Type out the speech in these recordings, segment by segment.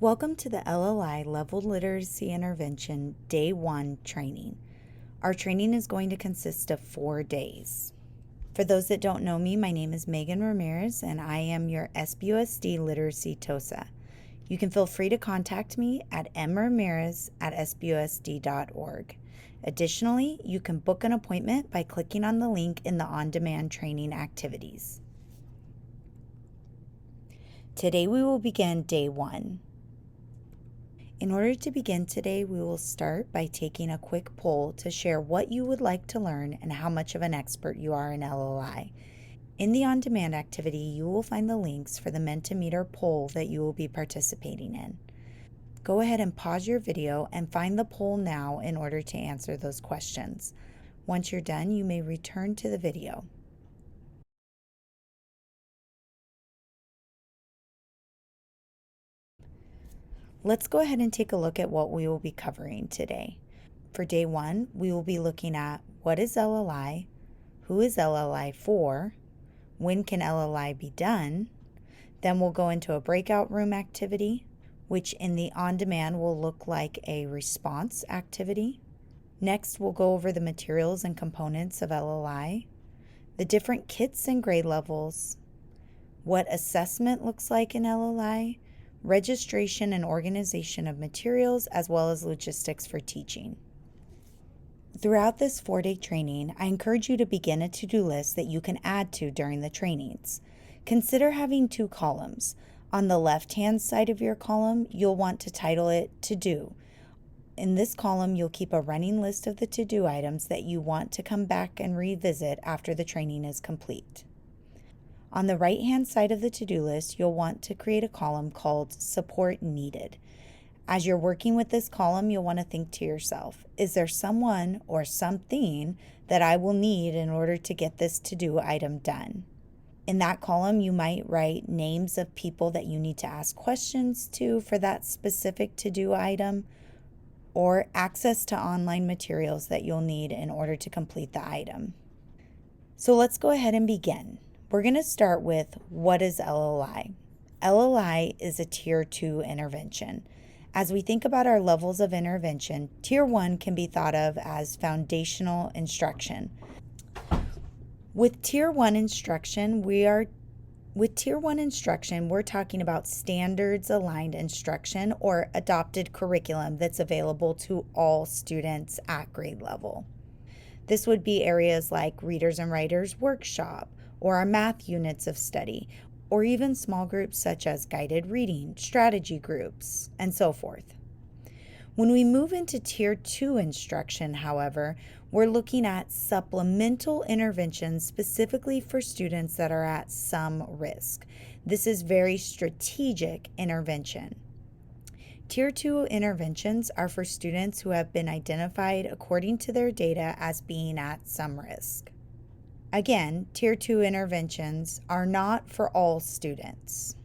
Welcome to the LLI Leveled Literacy Intervention Day 1 training. Our training is going to consist of 4 days. For those that don't know me, my name is Megan Ramirez and I am your SBUSD Literacy TOSA. You can feel free to contact me at mramirez@sbusd.org. Additionally, you can book an appointment by clicking on the link in the on-demand training activities. Today we will begin Day 1. In order to begin today, we will start by taking a quick poll to share what you would like to learn and how much of an expert you are in LLI. In the on-demand activity, you will find the links for the Mentimeter poll that you will be participating in. Go ahead and pause your video and find the poll now in order to answer those questions. Once you're done, you may return to the video. Let's go ahead and take a look at what we will be covering today. For Day 1, we will be looking at what is LLI, who is LLI for, when can LLI be done. Then we'll go into a breakout room activity, which in the on-demand will look like a response activity. Next, we'll go over the materials and components of LLI, the different kits and grade levels, what assessment looks like in LLI, registration and organization of materials, as well as logistics for teaching. Throughout this 4-day training, I encourage you to begin a to-do list that you can add to during the trainings. Consider having 2 columns. On the left-hand side of your column, you'll want to title it To Do. In this column, you'll keep a running list of the to-do items that you want to come back and revisit after the training is complete. On the right-hand side of the to-do list, you'll want to create a column called Support Needed. As you're working with this column, you'll want to think to yourself, is there someone or something that I will need in order to get this to-do item done? In that column, you might write names of people that you need to ask questions to for that specific to-do item, or access to online materials that you'll need in order to complete the item. So let's go ahead and begin. We're going to start with what is LLI? LLI is a Tier 2 intervention. As we think about our levels of intervention, Tier 1 can be thought of as foundational instruction. With Tier 1 instruction, we're talking about standards aligned instruction or adopted curriculum that's available to all students at grade level. This would be areas like Readers and Writers Workshop, or our math units of study, or even small groups such as guided reading, strategy groups, and so forth. When we move into Tier 2 instruction, however, we're looking at supplemental interventions specifically for students that are at some risk. This is very strategic intervention. Tier 2 interventions are for students who have been identified according to their data as being at some risk. Again, Tier 2 interventions are not for all students.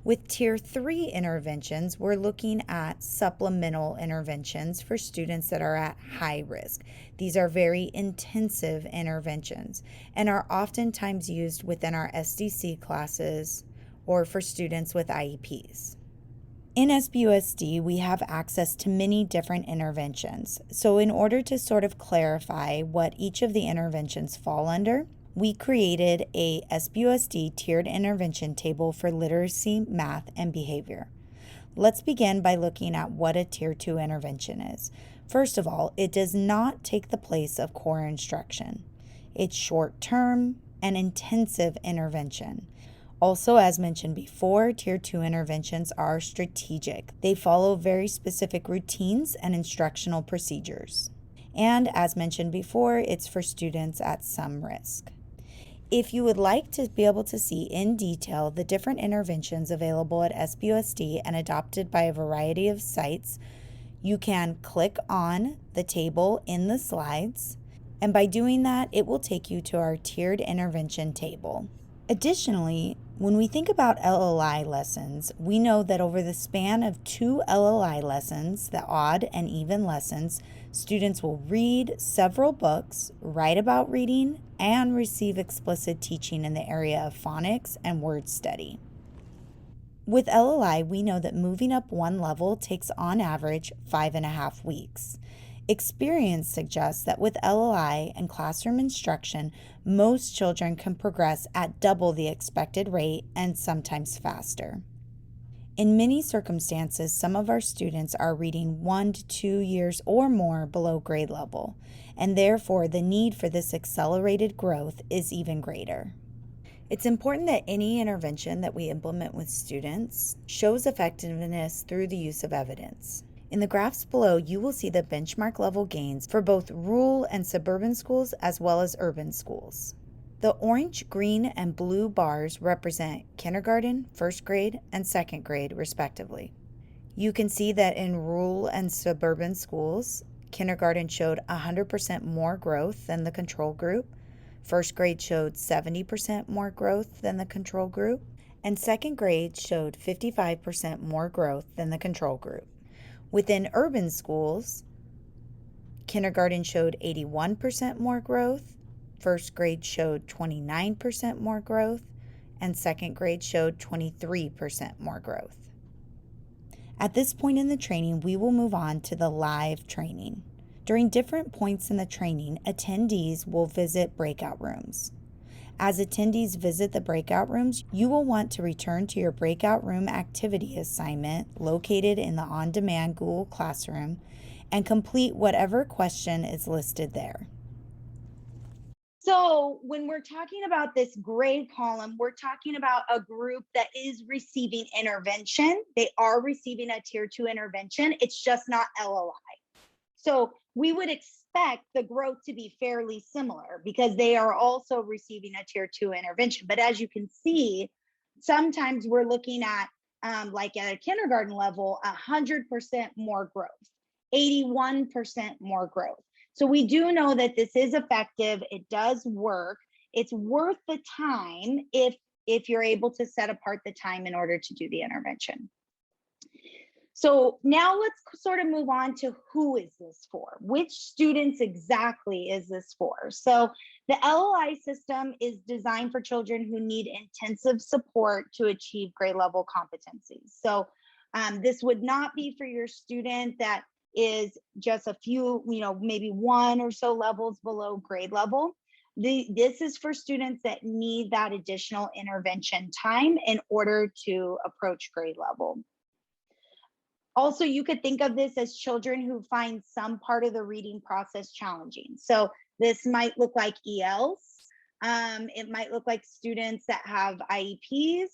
With Tier 3 interventions, we're looking at supplemental interventions for students that are at high risk. These are very intensive interventions and are oftentimes used within our SDC classes or for students with IEPs. In SBUSD, we have access to many different interventions. So in order to sort of clarify what each of the interventions fall under, we created a SBUSD tiered intervention table for literacy, math, and behavior. Let's begin by looking at what a Tier 2 intervention is. First of all, it does not take the place of core instruction. It's short-term and intensive intervention. Also, as mentioned before, Tier 2 interventions are strategic. They follow very specific routines and instructional procedures. And as mentioned before, it's for students at some risk. If you would like to be able to see in detail the different interventions available at SBUSD and adopted by a variety of sites, you can click on the table in the slides, and by doing that, it will take you to our tiered intervention table. Additionally, when we think about LLI lessons, we know that over the span of 2 LLI lessons, the odd and even lessons, students will read several books, write about reading, and receive explicit teaching in the area of phonics and word study. With LLI, we know that moving up one level takes on average 5.5 weeks. Experience suggests that with LLI and classroom instruction, most children can progress at double the expected rate and sometimes faster. In many circumstances, some of our students are reading 1 to 2 years or more below grade level, and therefore the need for this accelerated growth is even greater. It's important that any intervention that we implement with students shows effectiveness through the use of evidence. In the graphs below, you will see the benchmark level gains for both rural and suburban schools as well as urban schools. The orange, green, and blue bars represent kindergarten, first grade, and second grade, respectively. You can see that in rural and suburban schools, kindergarten showed 100% more growth than the control group, first grade showed 70% more growth than the control group, and second grade showed 55% more growth than the control group. Within urban schools, kindergarten showed 81% more growth, first grade showed 29% more growth, and second grade showed 23% more growth. At this point in the training, we will move on to the live training. During different points in the training, attendees will visit breakout rooms. As attendees visit the breakout rooms, you will want to return to your breakout room activity assignment located in the on-demand Google Classroom and complete whatever question is listed there. So when we're talking about this grade column, we're talking about a group that is receiving intervention. They are receiving a tier 2 intervention. It's just not LLI. So we would expect the growth to be fairly similar because they are also receiving a tier 2 intervention. But as you can see, sometimes we're looking at like at a kindergarten level, 100% more growth, 81% more growth. So we do know that this is effective. It does work. It's worth the time if you're able to set apart the time in order to do the intervention. So now let's sort of move on to who is this for? Which students exactly is this for? So the LLI system is designed for children who need intensive support to achieve grade level competencies. So this would not be for your student that is just a few, maybe one or so levels below grade level. This is for students that need that additional intervention time in order to approach grade level. Also, you could think of this as children who find some part of the reading process challenging. So this might look like ELs. It might look like students that have IEPs.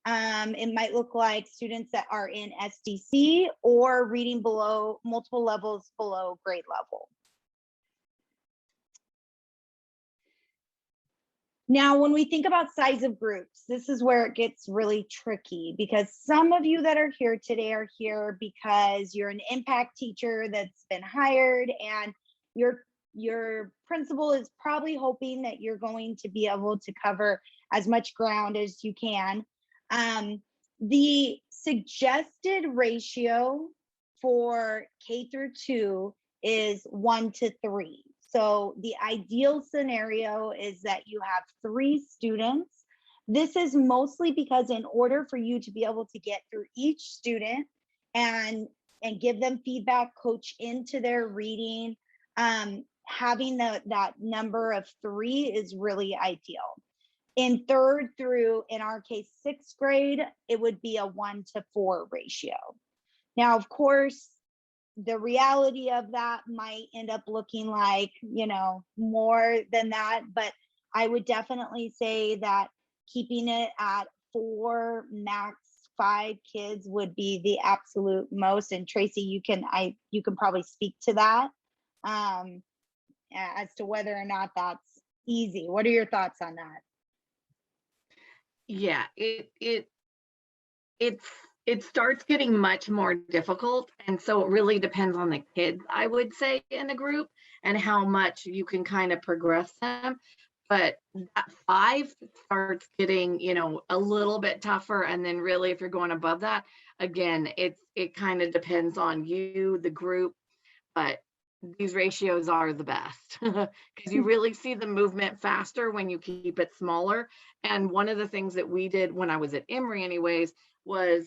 It might look like students that are in SDC or reading below multiple levels below grade level. Now, when we think about size of groups, this is where it gets really tricky because some of you that are here today are here because you're an impact teacher that's been hired and your principal is probably hoping that you're going to be able to cover as much ground as you can. The suggested ratio for K through 2 is 1 to 3. So the ideal scenario is that you have 3 students. This is mostly because in order for you to be able to get through each student and give them feedback, coach into their reading, having that number of 3 is really ideal. In 3rd through, in our case, 6th grade, it would be a 1 to 4 ratio. Now, of course, the reality of that might end up looking like, more than that, but I would definitely say that keeping it at 4, max 5 kids would be the absolute most. And Tracy, you can probably speak to that as to whether or not that's easy. What are your thoughts on that? Yeah, it starts getting much more difficult, and so it really depends on the kids, I would say, in a group and how much you can kind of progress them. But at 5 starts getting, a little bit tougher, and then really if you're going above that, again, it kind of depends on you, the group, but these ratios are the best because you really see the movement faster when you keep it smaller. And one of the things that we did when I was at Emory, anyways, was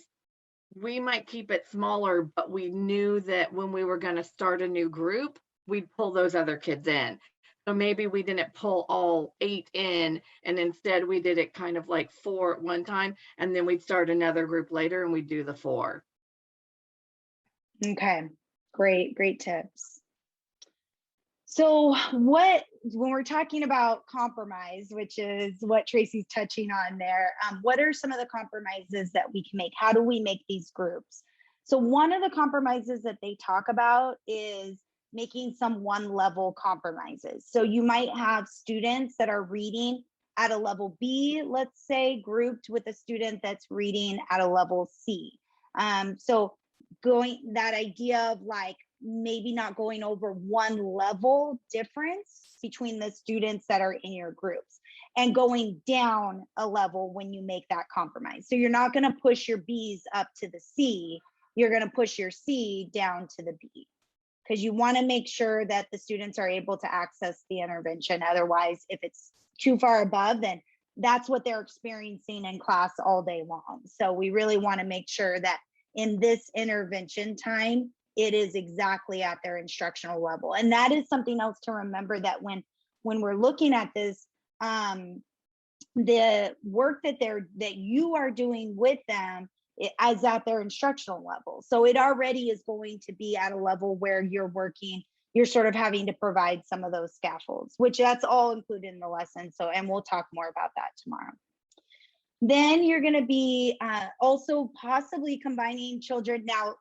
we might keep it smaller, but we knew that when we were going to start a new group, we'd pull those other kids in. So maybe we didn't pull all 8 in, and instead we did it kind of like 4 at one time, and then we'd start another group later and we'd do the 4. Okay, great tips. So when we're talking about compromise, which is what Tracy's touching on there, what are some of the compromises that we can make? How do we make these groups? So one of the compromises that they talk about is making some one level compromises. So you might have students that are reading at a level B, let's say, grouped with a student that's reading at a level C. So going that idea of like maybe not going over one level difference between the students that are in your groups and going down a level when you make that compromise. So you're not going to push your B's up to the C, you're going to push your C down to the B, because you want to make sure that the students are able to access the intervention. Otherwise, if it's too far above, then that's what they're experiencing in class all day long. So we really want to make sure that in this intervention time, it is exactly at their instructional level. And that is something else to remember, that when we're looking at this, the work that you are doing with them is at their instructional level. So it already is going to be at a level where you're sort of having to provide some of those scaffolds, which that's all included in the lesson. So, and we'll talk more about that tomorrow. Then you're going to be also possibly combining children. Now,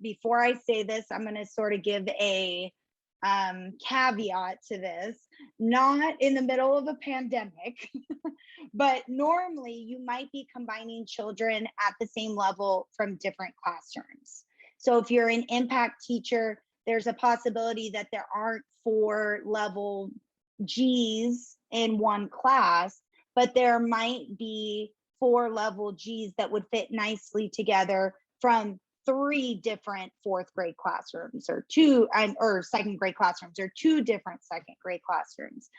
before I say this, I'm going to sort of give a caveat to this, not in the middle of a pandemic, but normally you might be combining children at the same level from different classrooms. So if you're an impact teacher, there's a possibility that there aren't 4 level Gs in one class, but there might be 4 level Gs that would fit nicely together from 3 different 4th grade classrooms, or 2nd grade classrooms, or 2 different 2nd grade classrooms.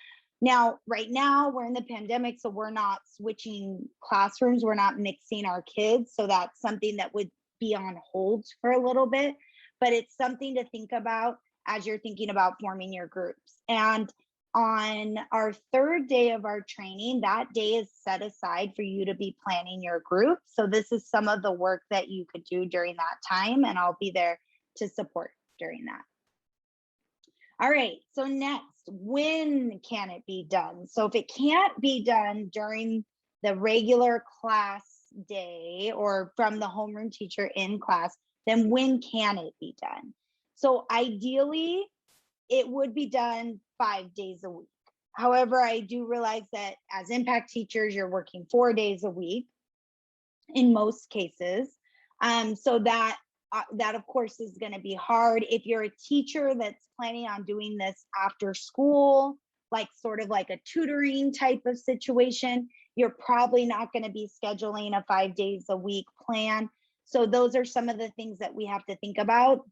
Now, right now we're in the pandemic, so we're not switching classrooms, we're not mixing our kids. So that's something that would be on hold for a little bit, but it's something to think about as you're thinking about forming your groups. And on our 3rd day of our training, that day is set aside for you to be planning your group. So this is some of the work that you could do during that time, and I'll be there to support during that. All right, so next, when can it be done? So if it can't be done during the regular class day or from the homeroom teacher in class, then when can it be done? So ideally, it would be done 5 days a week. However, I do realize that as impact teachers, you're working 4 days a week in most cases. So that of course is going to be hard. If you're a teacher that's planning on doing this after school, like sort of like a tutoring type of situation, you're probably not going to be scheduling a 5 days a week plan. So those are some of the things that we have to think about.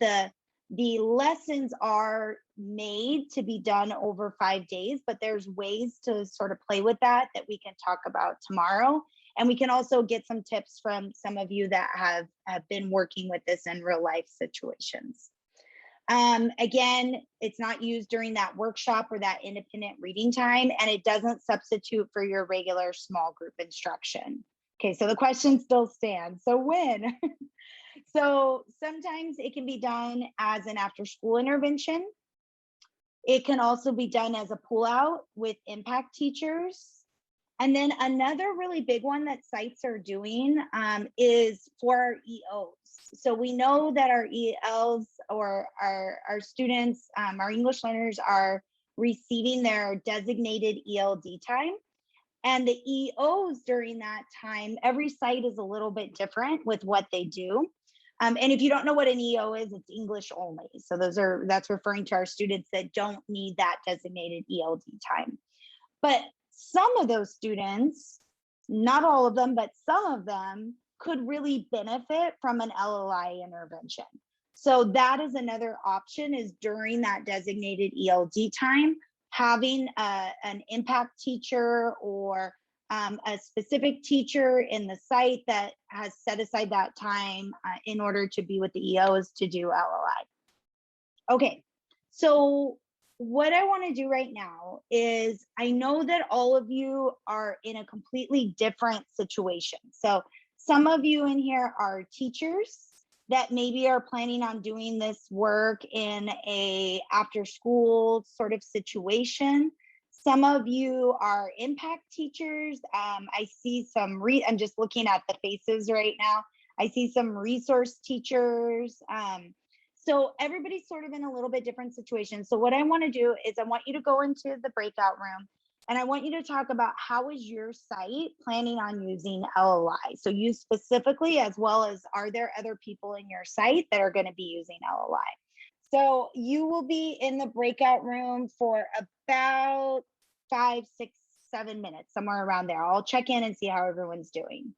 The lessons are made to be done over 5 days, but there's ways to sort of play with that we can talk about tomorrow. And we can also get some tips from some of you that have been working with this in real life situations. Again, it's not used during that workshop or that independent reading time, and it doesn't substitute for your regular small group instruction. Okay, so the question still stands. So when? So sometimes it can be done as an after school intervention. It can also be done as a pull out with impact teachers. And then another really big one that sites are doing is for our EOs. So we know that our ELs, or our students, our English learners, are receiving their designated ELD time. And the EOs during that time, every site is a little bit different with what they do. And if you don't know what an EO is, it's English only. So that's referring to our students that don't need that designated ELD time. But some of those students, not all of them, but some of them could really benefit from an LLI intervention. So that is another option, is during that designated ELD time, having an impact teacher or a specific teacher in the site that has set aside that time in order to be with the EOs to do LLI. Okay, so what I want to do right now is, I know that all of you are in a completely different situation. So some of you in here are teachers that maybe are planning on doing this work in a after school sort of situation. Some of you are impact teachers. I see some, I'm just looking at the faces right now. I see some resource teachers. So everybody's sort of in a little bit different situation. So what I want to do is, I want you to go into the breakout room, and I want you to talk about how is your site planning on using LLI. So you specifically, as well as, are there other people in your site that are going to be using LLI? So you will be in the breakout room for about 5, 6, 7 minutes, somewhere around there. I'll check in and see how everyone's doing.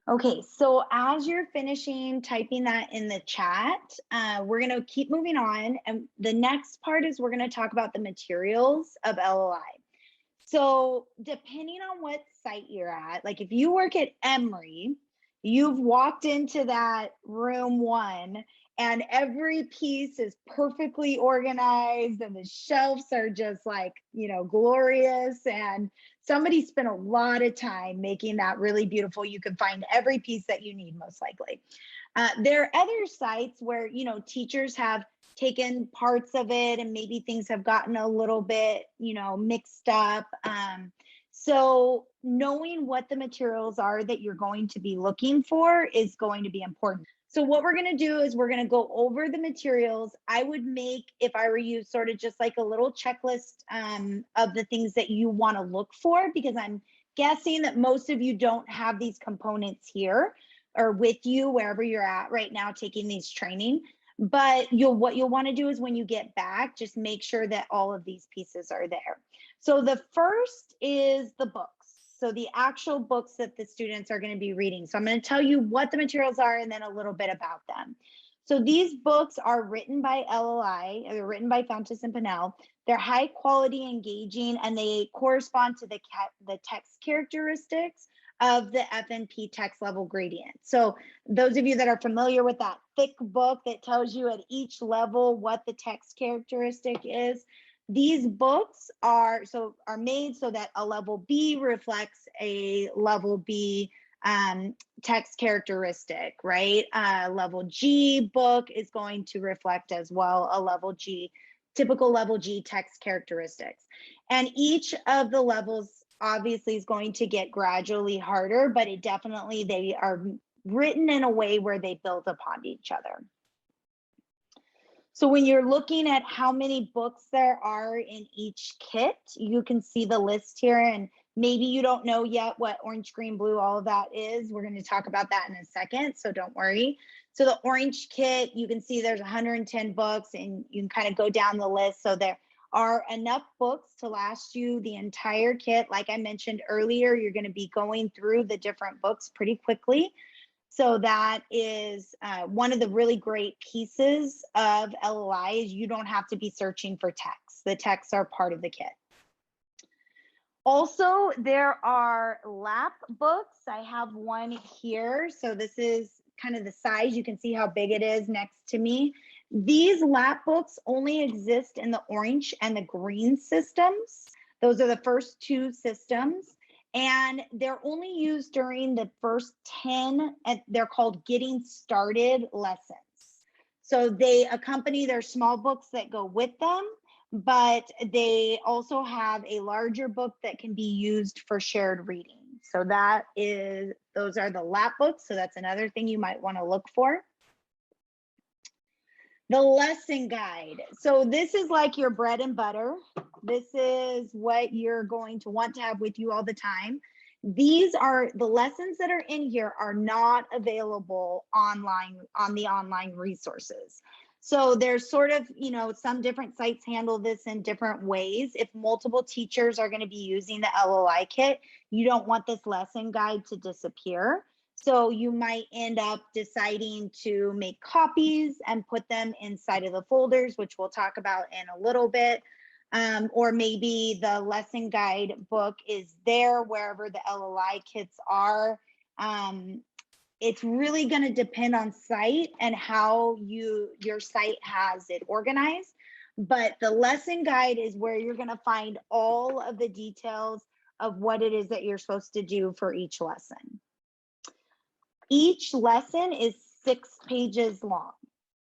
Okay, so as you're finishing typing that in the chat, we're going to keep moving on. And the next part is, we're going to talk about the materials of LLI. So depending on what site you're at, like if you work at Emory, you've walked into that room 1 and every piece is perfectly organized and the shelves are just like, glorious, and somebody spent a lot of time making that really beautiful. You can find every piece that you need, most likely. There are other sites where, teachers have taken parts of it and maybe things have gotten a little bit, mixed up. So knowing what the materials are that you're going to be looking for is going to be important. So what we're going to do is, we're going to go over the materials. I would make, if I were you, sort of just like a little checklist of the things that you want to look for, because I'm guessing that most of you don't have these components here or with you wherever you're at right now taking these training. But what you'll want to do is, when you get back, just make sure that all of these pieces are there. So the first is the books. So the actual books that the students are going to be reading. So I'm going to tell you what the materials are and then a little bit about them. So these books are written by LLI, they're written by Fountas and Pinnell. They're high quality, engaging, and they correspond to the text characteristics of the FNP text level gradient. So those of you that are familiar with that thick book that tells you at each level what the text characteristic is, these books are made so that a level B reflects a level B text characteristic, right? Level G book is going to reflect as well a level G, typical level G text characteristics. And each of the levels obviously is going to get gradually harder, but they are written in a way where they build upon each other. So when you're looking at how many books there are in each kit, you can see the list here, and maybe you don't know yet what orange, green, blue, all of that is. We're going to talk about that in a second, so don't worry. So the orange kit, you can see there's 110 books, and you can kind of go down the list. So there are enough books to last you the entire kit. Like I mentioned earlier, you're going to be going through the different books pretty quickly. So that is one of the really great pieces of LLI is you don't have to be searching for texts. The texts are part of the kit. Also, there are lap books. I have one here. So this is kind of the size. You can see how big it is next to me. These lap books only exist in the orange and the green systems. Those are the first two systems. And they're only used during the first 10, and they're called getting started lessons. So they accompany their small books that go with them, but they also have a larger book that can be used for shared reading. So those are the lap books. So that's another thing you might want to look for. The lesson guide. So this is like your bread and butter. This is what you're going to want to have with you all the time. These are the lessons that are in here are not available online on the online resources. So there's sort of, some different sites handle this in different ways. If multiple teachers are going to be using the LLI kit, you don't want this lesson guide to disappear. So you might end up deciding to make copies and put them inside of the folders, which we'll talk about in a little bit. Or maybe the lesson guide book is there wherever the LLI kits are. It's really going to depend on site and how your site has it organized. But the lesson guide is where you're going to find all of the details of what it is that you're supposed to do for each lesson. Each lesson is 6 pages long.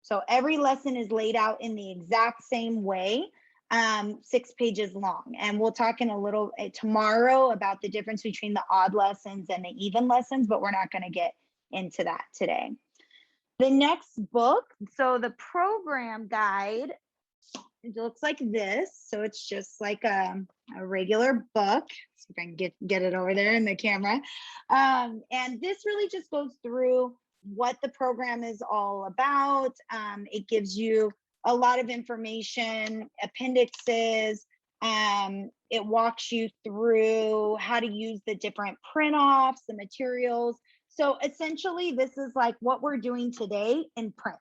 So every lesson is laid out in the exact same way, 6 pages long. And we'll talk in a little tomorrow about the difference between the odd lessons and the even lessons, but we're not going to get into that today. The next book, so the program guide, it looks like this. So it's just like a regular book. See if I can get it over there in the camera. And this really just goes through what the program is all about. It gives you a lot of information, appendixes. It walks you through how to use the different print offs, the materials. So essentially, this is like what we're doing today in print.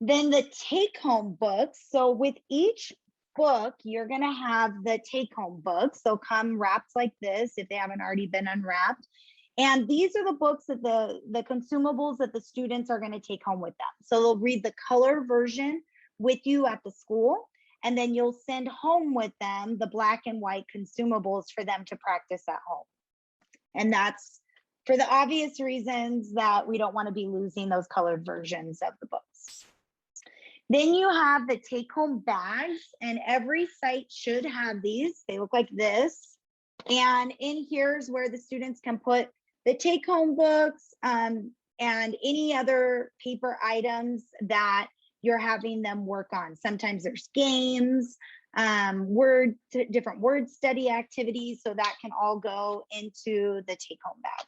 Then the take-home books. So with each book, you're going to have the take-home books. They'll come wrapped like this if they haven't already been unwrapped. And these are the books that the consumables that the students are going to take home with them. So they'll read the color version with you at the school, and then you'll send home with them the black and white consumables for them to practice at home. And that's for the obvious reasons that we don't want to be losing those colored versions of the books. Then you have the take-home bags, and every site should have these. They look like this. And in here's where the students can put the take-home books and any other paper items that you're having them work on. Sometimes there's games, different word study activities, so that can all go into the take-home bag.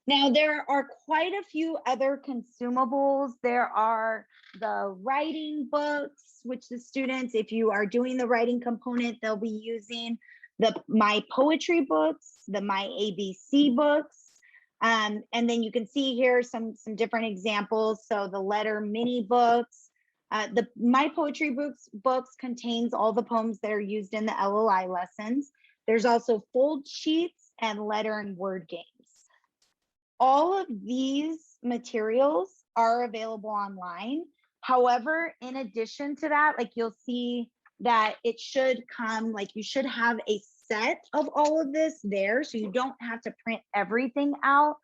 Now, there are quite a few other consumables. There are the writing books, which the students, if you are doing the writing component, they'll be using the My Poetry books, the My ABC books. And then you can see here some different examples. So the letter mini books, the My Poetry books contains all the poems that are used in the LLI lessons. There's also fold sheets and letter and word games. All of these materials are available online. However, in addition to that, like you'll see that it should come, like you should have a set of all of this there, so you don't have to print everything out.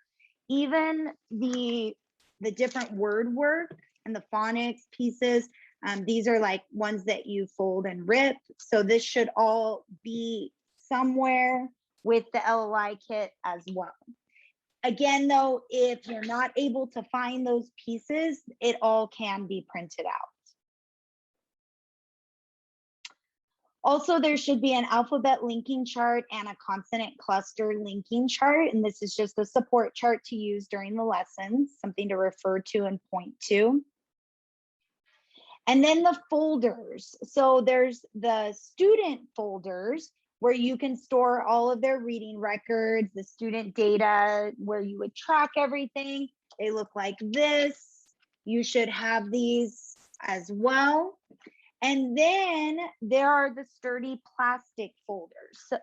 Even the different word work and the phonics pieces, these are like ones that you fold and rip. So this should all be somewhere with the LLI kit as well. Again, though, if you're not able to find those pieces, it all can be printed out. Also, there should be an alphabet linking chart and a consonant cluster linking chart. And this is just a support chart to use during the lessons, something to refer to and point to. And then the folders. So there's the student folders where you can store all of their reading records, the student data, where you would track everything. They look like this. You should have these as well. And then there are the sturdy plastic folders. So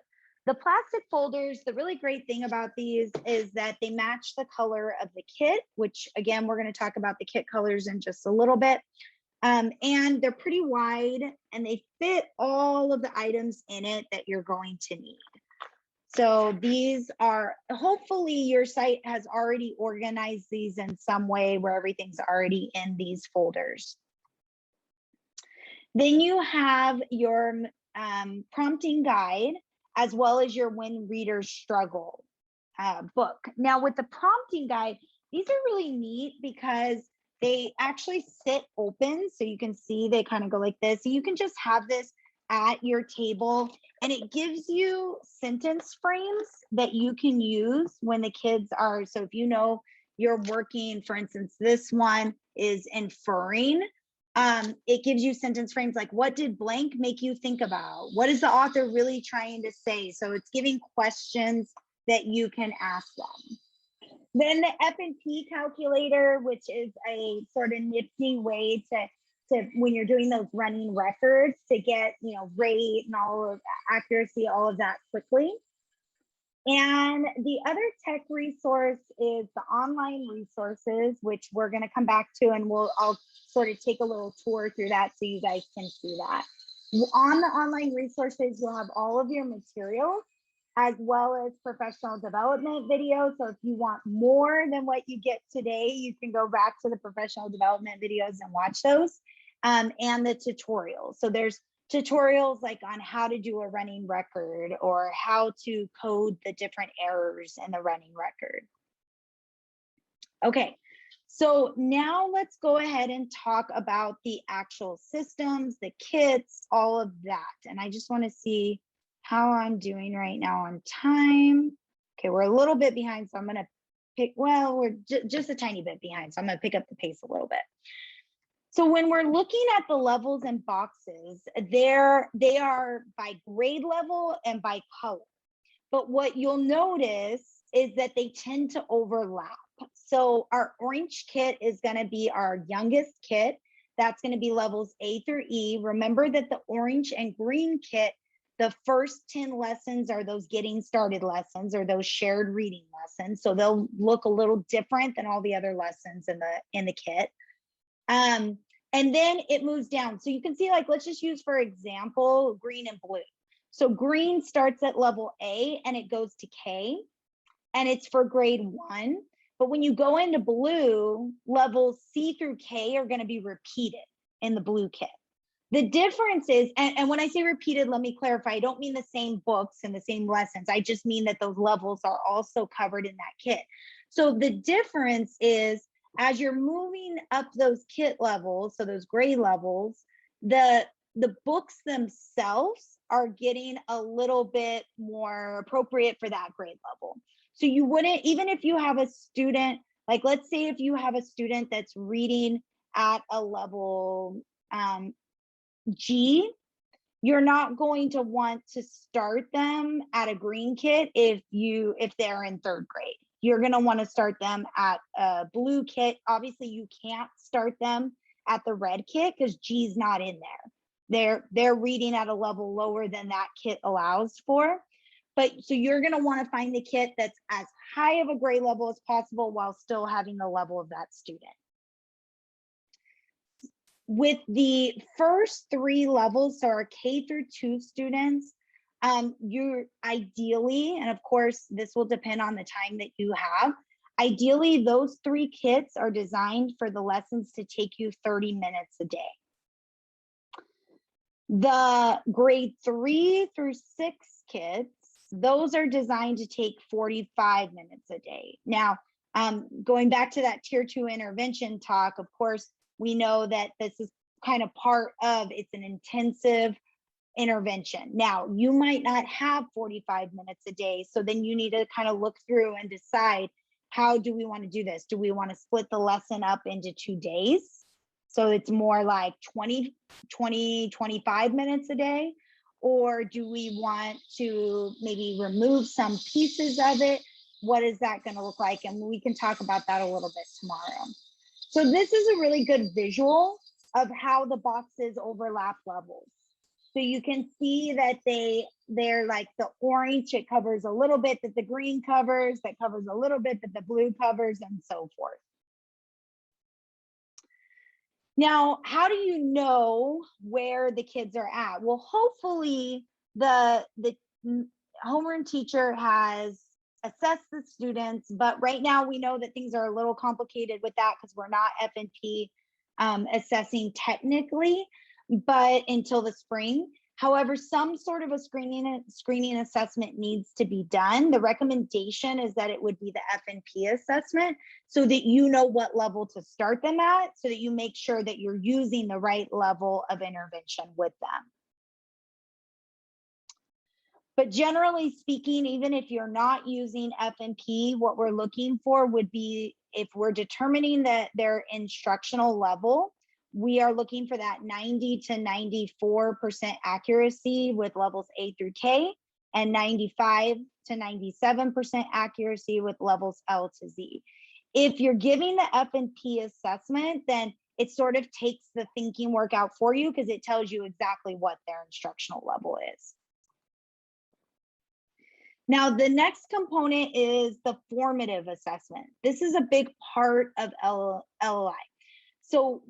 the plastic folders, the really great thing about these is that they match the color of the kit, which again, we're going to talk about the kit colors in just a little bit. And they're pretty wide and they fit all of the items in it that you're going to need. So these are, hopefully your site has already organized these in some way where everything's already in these folders. Then you have your prompting guide, as well as your When Readers Struggle book. Now with the prompting guide, these are really neat because they actually sit open. So you can see they kind of go like this. So you can just have this at your table and it gives you sentence frames that you can use when the kids are, so if you know you're working, for instance, this one is inferring, it gives you sentence frames like, what did blank make you think about? What is the author really trying to say? So it's giving questions that you can ask them. Then the F&P calculator, which is a sort of nifty way to when you're doing those running records to get, you know, rate and all of accuracy, all of that quickly. And the other tech resource is the online resources, which we're going to come back to, and I'll sort of take a little tour through that so you guys can see that. On the online resources, you'll have all of your materials, as well as professional development videos. So if you want more than what you get today, you can go back to the professional development videos and watch those, and the tutorials. So there's tutorials like on how to do a running record or how to code the different errors in the running record. Okay, so now let's go ahead and talk about the actual systems, the kits, all of that. And I just want to see how I'm doing right now on time. Okay, we're a little bit behind, so I'm going to pick, well, we're just a tiny bit behind, so I'm going to pick up the pace a little bit. So when we're looking at the levels and boxes, they are by grade level and by color. But what you'll notice is that they tend to overlap. So our orange kit is going to be our youngest kit. That's going to be levels A through E. Remember that the orange and green kit, the first 10 lessons are those getting started lessons or those shared reading lessons. So they'll look a little different than all the other lessons in the kit. And then it moves down. So you can see, like, let's just use, for example, green and blue. So green starts at level A and it goes to K, and it's for grade 1. But when you go into blue, levels C through K are going to be repeated in the blue kit. The difference is, and when I say repeated, let me clarify, I don't mean the same books and the same lessons. I just mean that those levels are also covered in that kit. So the difference is, as you're moving up those kit levels, so those grade levels, the books themselves are getting a little bit more appropriate for that grade level. So you wouldn't, even if you have a student, like let's say if you have a student that's reading at a level G, you're not going to want to start them at a green kit if they're in 3rd grade. you're going to want to start them at a blue kit. Obviously, you can't start them at the red kit because G's not in there. They're reading at a level lower than that kit allows for. But so you're going to want to find the kit that's as high of a grade level as possible while still having the level of that student. With the first 3 levels, so our K through 2 students, you're ideally, and of course, this will depend on the time that you have, ideally, those 3 kits are designed for the lessons to take you 30 minutes a day. The grade 3 through 6 kits, those are designed to take 45 minutes a day. Now, going back to that tier 2 intervention talk, of course, we know that this is kind of part of, it's an intensive intervention. Now, you might not have 45 minutes a day, so then you need to kind of look through and decide, how do we want to do this? Do we want to split the lesson up into 2 days? So it's more like 25 minutes a day? Or do we want to maybe remove some pieces of it? What is that going to look like? And we can talk about that a little bit tomorrow. So this is a really good visual of how the boxes overlap levels. So you can see that they're like the orange, it covers a little bit that the green covers, that covers a little bit that the blue covers, and so forth. Now, how do you know where the kids are at? Well, hopefully the homeroom teacher has assessed the students, but right now we know that things are a little complicated with that because we're not FNP assessing technically, but until the spring. However, some sort of a screening assessment needs to be done. The recommendation is that it would be the FNP assessment so that you know what level to start them at, so that you make sure that you're using the right level of intervention with them. But generally speaking, even if you're not using FNP, what we're looking for would be, if we're determining that their instructional level, we are looking for that 90 to 94% accuracy with levels A through K, and 95 to 97% accuracy with levels L to Z. If you're giving the FNP assessment, then it sort of takes the thinking work out for you because it tells you exactly what their instructional level is. Now, the next component is the formative assessment. This is a big part of LLI. So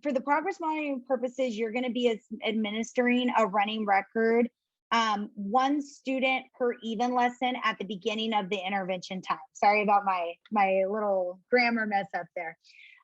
for the progress monitoring purposes, you're going to be administering a running record, 1 student per even lesson at the beginning of the intervention time. Sorry about my little grammar mess up there.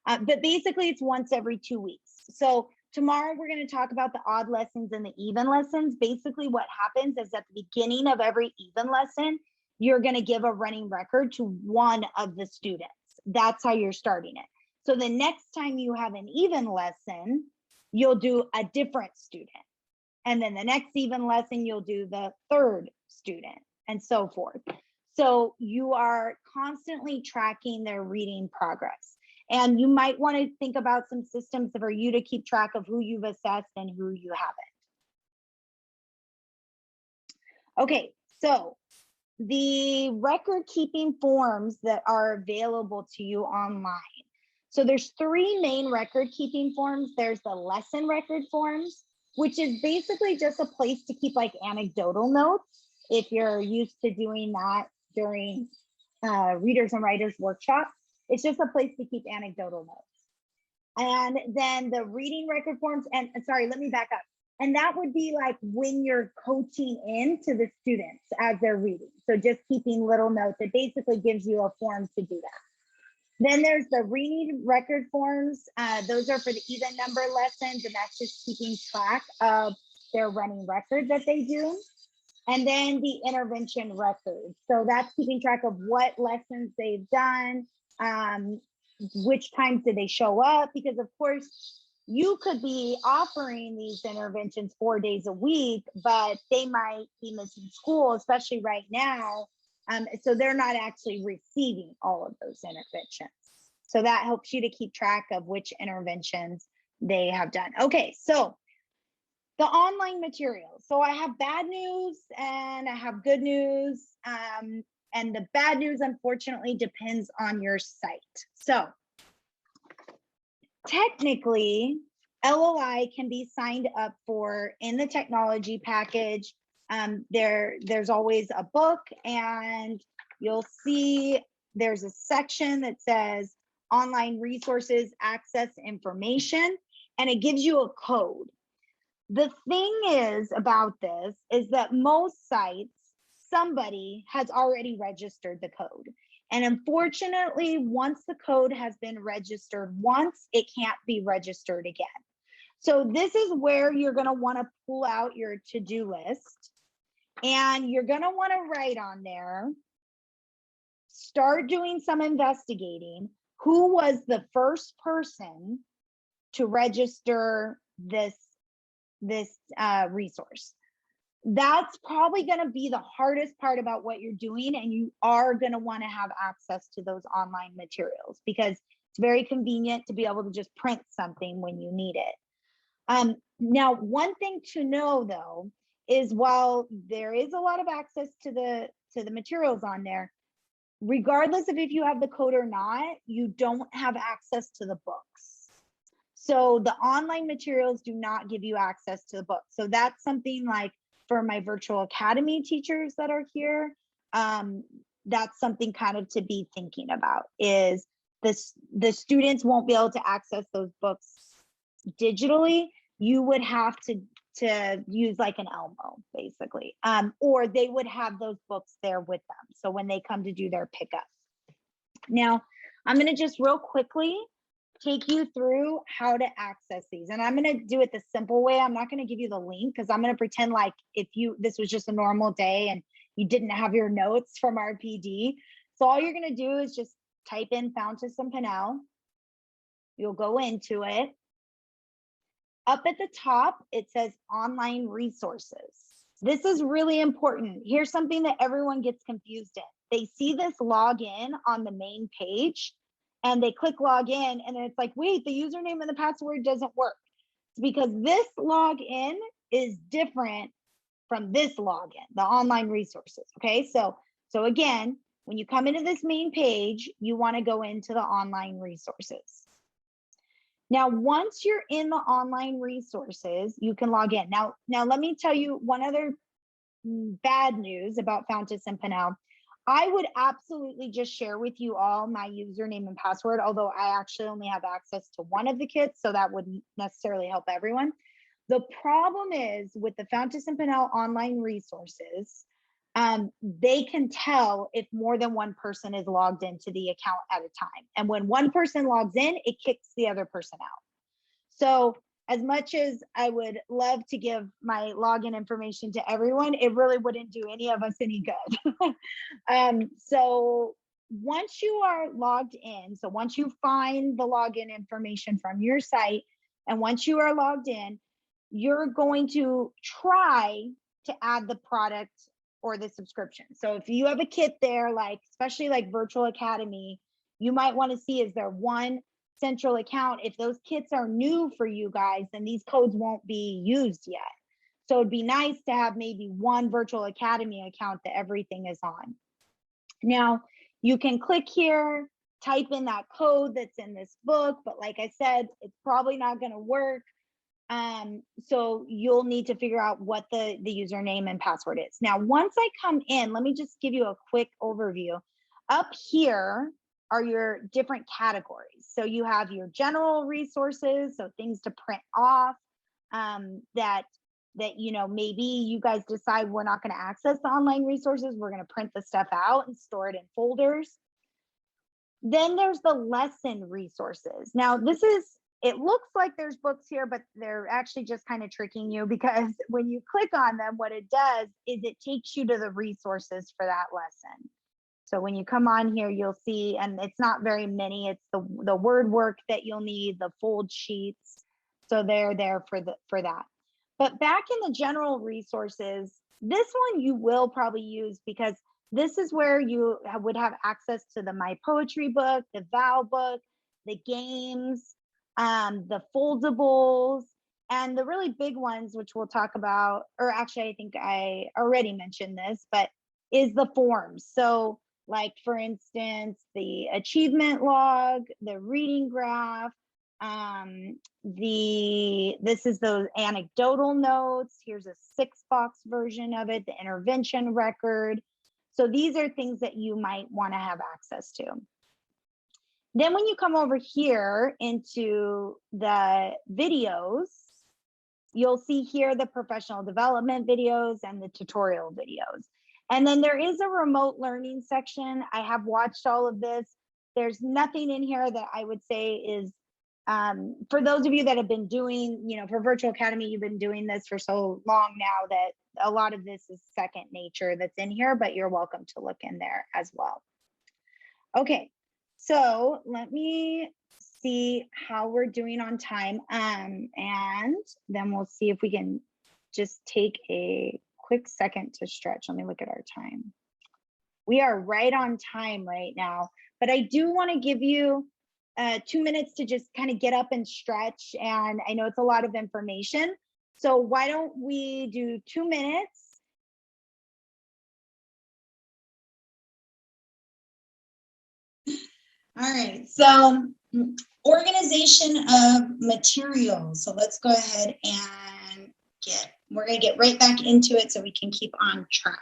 But basically, it's once every 2 weeks. So tomorrow, we're going to talk about the odd lessons and the even lessons. Basically, what happens is at the beginning of every even lesson, you're going to give a running record to 1 of the students. That's how you're starting it. So the next time you have an even lesson, you'll do a different student. And then the next even lesson, you'll do the 3rd student, and so forth. So you are constantly tracking their reading progress. And you might want to think about some systems for you to keep track of who you've assessed and who you haven't. Okay, so the record keeping forms that are available to you online. So there's 3 main record keeping forms. There's the lesson record forms, which is basically just a place to keep like anecdotal notes if you're used to doing that during readers and writers workshops. It's just a place to keep anecdotal notes. And then the reading record forms, and sorry, let me back up. And that would be like when you're coaching in to the students as they're reading. So just keeping little notes. It basically gives you a form to do that. Then there's the reading record forms. Those are for the even number lessons, and that's just keeping track of their running record that they do. And then the intervention records. So that's keeping track of what lessons they've done, which times did they show up, because of course you could be offering these interventions 4 days a week, but they might be missing school, especially right now. So they're not actually receiving all of those interventions. So that helps you to keep track of which interventions they have done. Okay, so the online materials. So I have bad news and I have good news. And the bad news, unfortunately, depends on your site. So technically, LLI can be signed up for in the technology package. There's always a book, and you'll see there's a section that says online resources, access information, and it gives you a code. The thing is about this is that most sites, somebody has already registered the code. And unfortunately, once the code has been registered once, it can't be registered again. So this is where you're going to want to pull out your to-do list, and you're going to want to write on there, start doing some investigating. Who was the first person to register this resource? That's probably going to be the hardest part about what you're doing, and you are going to want to have access to those online materials because it's very convenient to be able to just print something when you need it. Now, one thing to know though is while there is a lot of access to the materials on there, regardless of if you have the code or not, you don't have access to the books. So the online materials do not give you access to the book. So that's something like for my virtual academy teachers that are here, that's something kind of to be thinking about is the students won't be able to access those books digitally. You would have to use like an Elmo basically, or they would have those books there with them. So when they come to do their pickup. Now, I'm going to just real quickly take you through how to access these. And I'm going to do it the simple way. I'm not going to give you the link because I'm going to pretend like if this was just a normal day and you didn't have your notes from our PD. So all you're going to do is just type in Fountas and Pinnell. You'll go into it. Up at the top, it says online resources. This is really important. Here's something that everyone gets confused in. They see this login on the main page and they click login and then it's like, wait, the username and the password doesn't work. It's because this login is different from this login, the online resources. Okay, so again, when you come into this main page, you want to go into the online resources. Now, once you're in the online resources, you can log in. Now let me tell you one other bad news about Fountas and Pinnell. I would absolutely just share with you all my username and password, although I actually only have access to one of the kits, so that wouldn't necessarily help everyone. The problem is with the Fountas and Pinnell online resources, they can tell if more than one person is logged into the account at a time. And when one person logs in, it kicks the other person out. So as much as I would love to give my login information to everyone, it really wouldn't do any of us any good. So once you are logged in, so once you find the login information from your site, and once you are logged in, you're going to try to add the product or the subscription. So if you have a kit there, like especially like Virtual Academy, you might want to see, is there one central account? If those kits are new for you guys, then these codes won't be used yet. So it'd be nice to have maybe one Virtual Academy account that everything is on. Now you can click here, type in that code that's in this book, but like I said, it's probably not going to work. So you'll need to figure out what the username and password is. Now, once I come in, let me just give you a quick overview. Up here are your different categories. So you have your general resources, so things to print off, that you know, maybe you guys decide we're not going to access the online resources, we're going to print the stuff out and store it in folders. Then there's the lesson resources. Now this is, it looks like there's books here, but they're actually just kind of tricking you because when you click on them, what it does is it takes you to the resources for that lesson. So when you come on here, you'll see, and it's not very many, it's the word work that you'll need, the fold sheets. So they're there for that. But back in the general resources, this one you will probably use because this is where you would have access to the My Poetry book, the Vow book, the games, the foldables, and the really big ones, which we'll talk about, or actually I think I already mentioned this, but is the forms. So like for instance, the achievement log, the reading graph, this is those anecdotal notes. Here's a 6-box version of it, the intervention record. So these are things that you might want to have access to. Then when you come over here into the videos, you'll see here the professional development videos and the tutorial videos. And then there is a remote learning section. I have watched all of this. There's nothing in here that I would say is, for those of you that have been doing, for Virtual Academy, you've been doing this for so long now that a lot of this is second nature that's in here, but you're welcome to look in there as well. Okay, so let me see how we're doing on time. And then we'll see if we can just take a quick second to stretch. Let me look at our time. We are right on time right now, but I do want to give you 2 minutes to just kind of get up and stretch. And I know it's a lot of information. So why don't we do 2 minutes? All right, so organization of materials. So let's go ahead and we're gonna get right back into it so we can keep on track.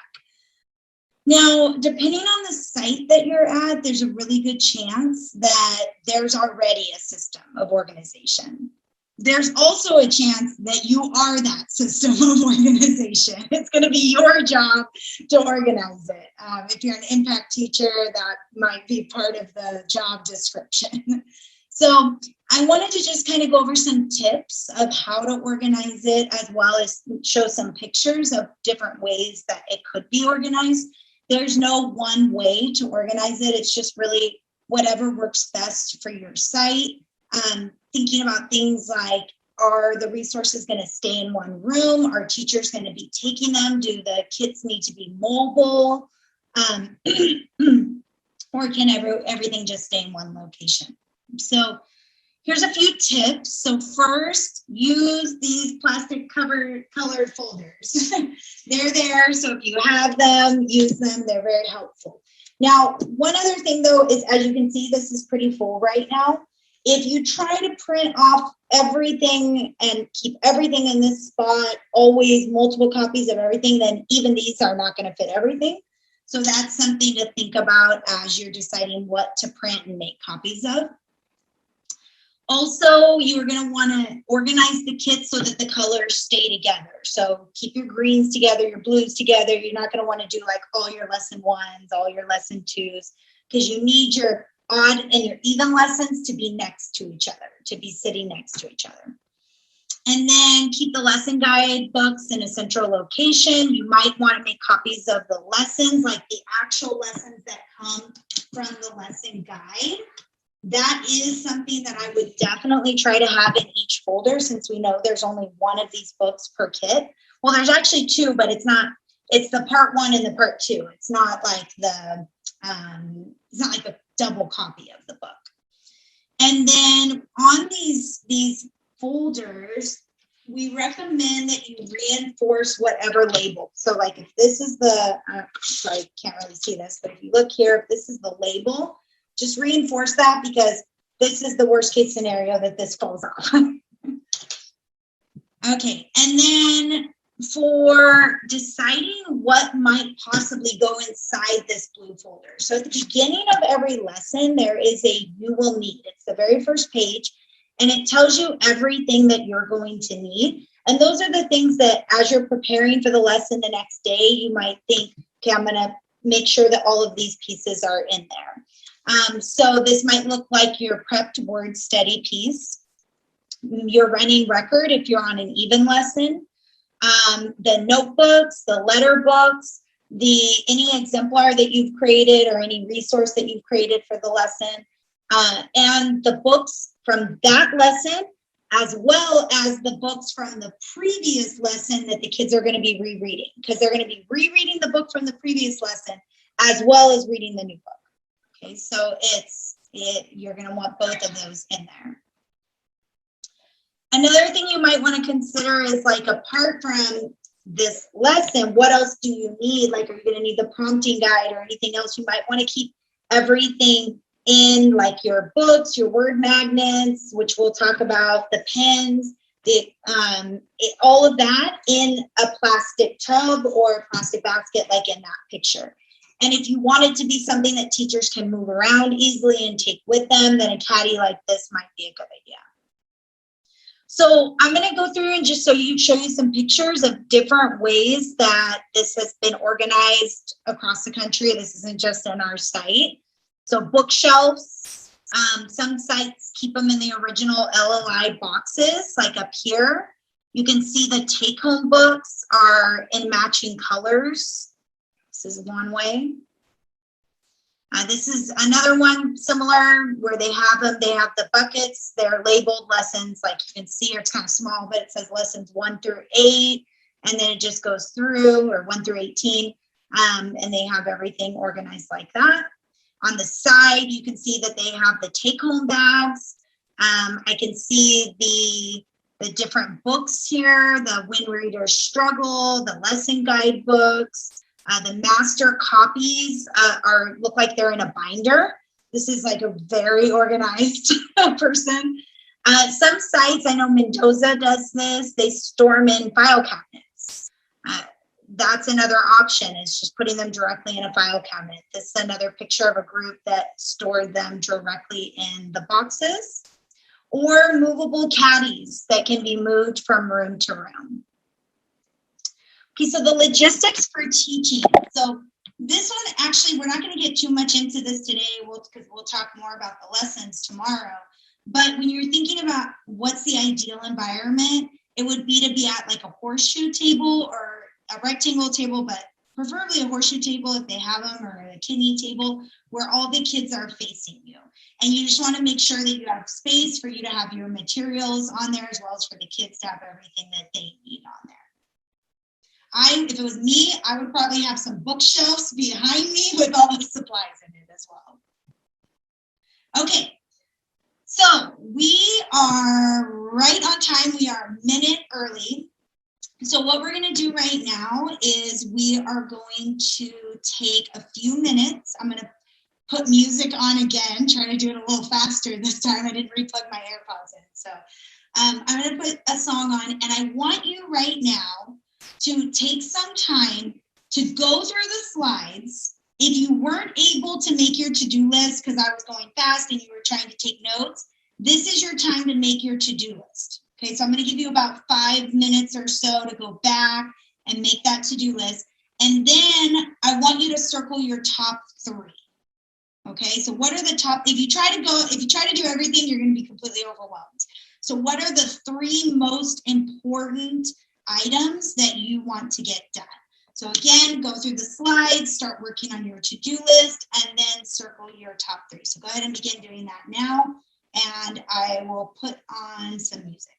Now, depending on the site that you're at, there's a really good chance that there's already a system of organization. There's also a chance that you are that system of organization. It's going to be your job to organize it. If you're an impact teacher, that might be part of the job description. So I wanted to just kind of go over some tips of how to organize it, as well as show some pictures of different ways that it could be organized. There's no one way to organize it. It's just really whatever works best for your site. Thinking about things like, are the resources going to stay in one room? Are teachers going to be taking them? Do the kids need to be mobile? Or can everything just stay in one location? So here's a few tips. So first, use these plastic colored folders. They're there, so if you have them, use them. They're very helpful. Now, one other thing though is, as you can see, this is pretty full right now. If you try to print off everything and keep everything in this spot, always multiple copies of everything, then even these are not going to fit everything. So that's something to think about as you're deciding what to print and make copies of. Also, you're going to want to organize the kits so that the colors stay together. So keep your greens together, your blues together. You're not going to want to do like all your lesson 1s, all your lesson 2s, because you need your odd and your even lessons to be next to each other, to be sitting next to each other. And then keep the lesson guide books in a central location. You might want to make copies of the lessons, like the actual lessons that come from the lesson guide. That is something that I would definitely try to have in each folder, since we know there's only one of these books per kit. Well, there's actually 2, but it's the part 1 and the part 2. It's not like a double copy of the book. And then on these folders, we recommend that you reinforce whatever label. So like if this is sorry, can't really see this, but if you look here, if this is the label, just reinforce that, because this is the worst case scenario that this falls off. Okay, and then for deciding what might possibly go inside this blue folder. So at the beginning of every lesson, there is a you will need. It's the very first page, and it tells you everything that you're going to need. And those are the things that as you're preparing for the lesson the next day, you might think, okay, I'm going to make sure that all of these pieces are in there. So this might look like your prepped word study piece, your running record if you're on an even lesson, the notebooks, the letter books, any exemplar that you've created or any resource that you've created for the lesson, and the books from that lesson, as well as the books from the previous lesson that the kids are going to be rereading, because they're going to be rereading the book from the previous lesson as well as reading the new book. Okay, so you're going to want both of those in there. Another thing you might want to consider is, like, apart from this lesson, what else do you need? Like, are you going to need the prompting guide or anything else? You might want to keep everything in, like your books, your word magnets, which we'll talk about, the pens, all of that in a plastic tub or a plastic basket, like in that picture. And if you want it to be something that teachers can move around easily and take with them, then a caddy like this might be a good idea. So I'm going to go through and just show you some pictures of different ways that this has been organized across the country. This isn't just in our site. So bookshelves, some sites keep them in the original LLI boxes, like up here. You can see the take-home books are in matching colors. This is one way. This is another one similar where they have them. They have the buckets. They're labeled lessons. Like you can see here, it's kind of small, but it says lessons 1 through 8. And then it just goes through, or 1 through 18. And they have everything organized like that. On the side, you can see that they have the take-home bags. I can see the different books here, the When Readers Struggle, the lesson guide books. The master copies look like they're in a binder. This is like a very organized person. Some sites, I know Mendoza does this, they store them in file cabinets. That's another option, is just putting them directly in a file cabinet. This is another picture of a group that stored them directly in the boxes. Or movable caddies that can be moved from room to room. Okay, so the logistics for teaching. So this one, actually, we're not going to get too much into this today because we'll talk more about the lessons tomorrow. But when you're thinking about what's the ideal environment, it would be to be at like a horseshoe table or a rectangle table, but preferably a horseshoe table if they have them, or a kidney table where all the kids are facing you. And you just want to make sure that you have space for you to have your materials on there, as well as for the kids to have everything that they need on there. If it was me, I would probably have some bookshelves behind me with all the supplies in it as well. Okay, so we are right on time. We are a minute early. So what we're going to do right now is we are going to take a few minutes. I'm going to put music on again, try to do it a little faster this time. I didn't replug my AirPods in. So I'm going to put a song on, and I want you right now to take some time to go through the slides. If you weren't able to make your to-do list because I was going fast and you were trying to take notes, this is your time to make your to-do list. Okay, so I'm going to give you about 5 minutes or so to go back and make that to-do list. And then I want you to circle your top 3. Okay, so what are the top, if you try to do everything, you're going to be completely overwhelmed. So what are the 3 most important items that you want to get done? So again, go through the slides, start working on your to-do list, and then circle your top 3. So go ahead and begin doing that now, and I will put on some music.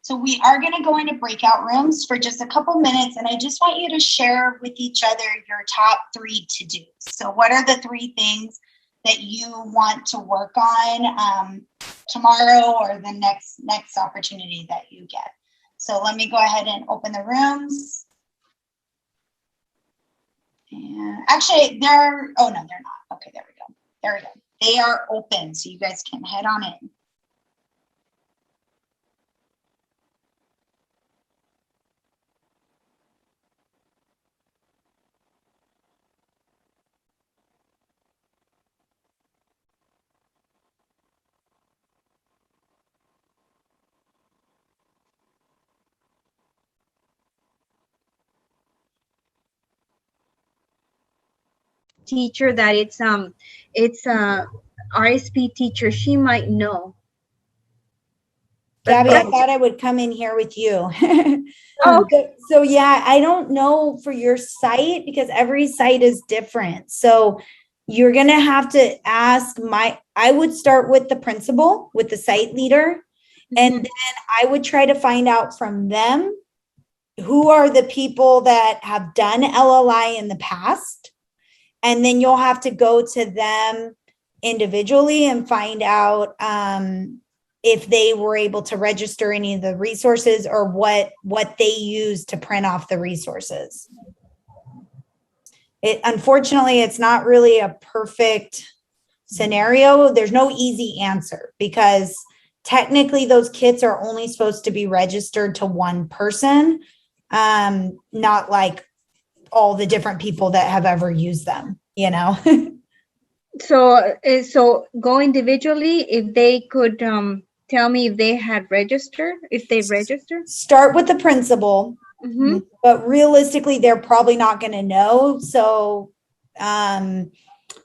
So we are going to go into breakout rooms for just a couple minutes, and I just want you to share with each other your top 3 to-dos. So what are the 3 things that you want to work on tomorrow or the next opportunity that you get? So let me go ahead and open the rooms. And actually, oh no, they're not. Okay, there we go. There we go. They are open, so you guys can head on in. Teacher that it's a RSP teacher, she might know. Gabby, I thought I would come in here with you. Oh, so yeah, I don't know for your site because every site is different. So you're going to have to ask I would start with the principal, with the site leader, and then I would try to find out from them who are the people that have done LLI in the past. And then you'll have to go to them individually and find out if they were able to register any of the resources or what they use to print off the resources. Unfortunately, it's not really a perfect scenario. There's no easy answer because technically those kits are only supposed to be registered to one person, not like all the different people that have ever used them, you know? So go individually if they could tell me if they had registered, if they registered. Start with the principal, but realistically, they're probably not going to know. So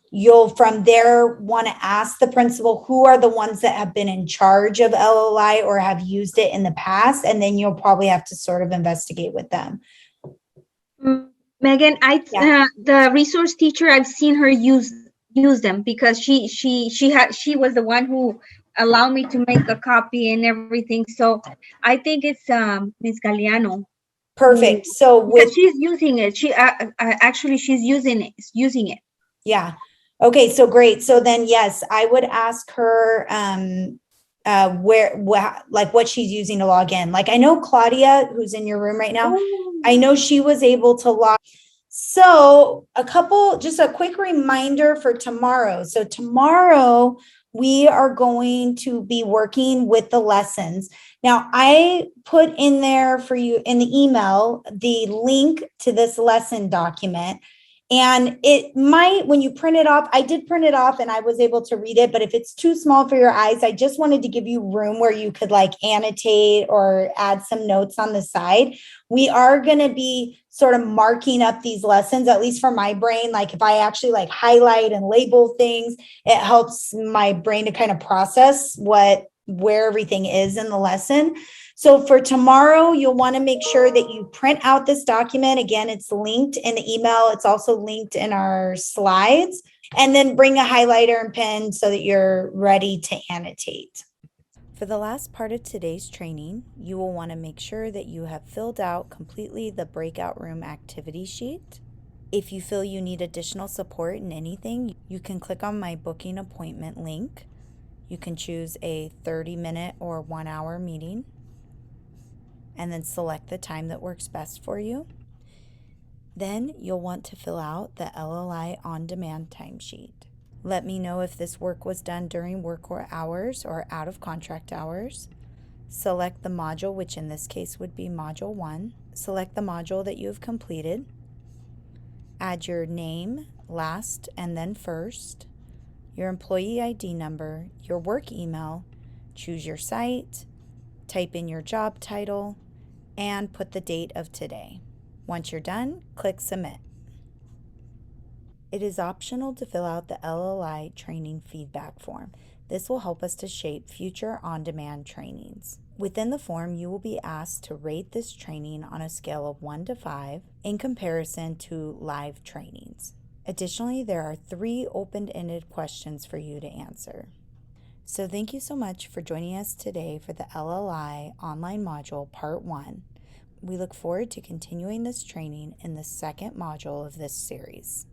you'll from there want to ask the principal who are the ones that have been in charge of LLI or have used it in the past, and then you'll probably have to sort of investigate with them. Megan, the resource teacher, I've seen her use them because she was the one who allowed me to make a copy and everything. So I think it's Ms. Galeano. Perfect. So she's using it. She actually she's using it. Yeah. Okay. So great. So then yes, I would ask her what she's using to log in. Like I know Claudia, who's in your room right now, I know she was able to log. So just a quick reminder for tomorrow. So tomorrow we are going to be working with the lessons. Now I put in there for you in the email, the link to this lesson document. And it might, when you print it off, I did print it off and I was able to read it, but if it's too small for your eyes, I just wanted to give you room where you could like annotate or add some notes on the side. We are going to be sort of marking up these lessons, at least for my brain. Like if I actually like highlight and label things, it helps my brain to kind of process where everything is in the lesson. So for tomorrow, you'll want to make sure that you print out this document. Again, it's linked in the email. It's also linked in our slides. And then bring a highlighter and pen so that you're ready to annotate. For the last part of today's training, you will want to make sure that you have filled out completely the breakout room activity sheet. If you feel you need additional support in anything, you can click on my booking appointment link. You can choose a 30-minute or 1-hour meeting, and then select the time that works best for you. Then you'll want to fill out the LLI on-demand timesheet. Let me know if this work was done during work hours or out of contract hours. Select the module, which in this case would be Module 1. Select the module that you have completed. Add your name, last and then first, your employee ID number, your work email, choose your site, type in your job title, and put the date of today. Once you're done, click Submit. It is optional to fill out the LLI training feedback form. This will help us to shape future on-demand trainings. Within the form, you will be asked to rate this training on a scale of 1 to 5 in comparison to live trainings. Additionally, there are 3 open-ended questions for you to answer. So thank you so much for joining us today for the LLI online module part 1. We look forward to continuing this training in the second module of this series.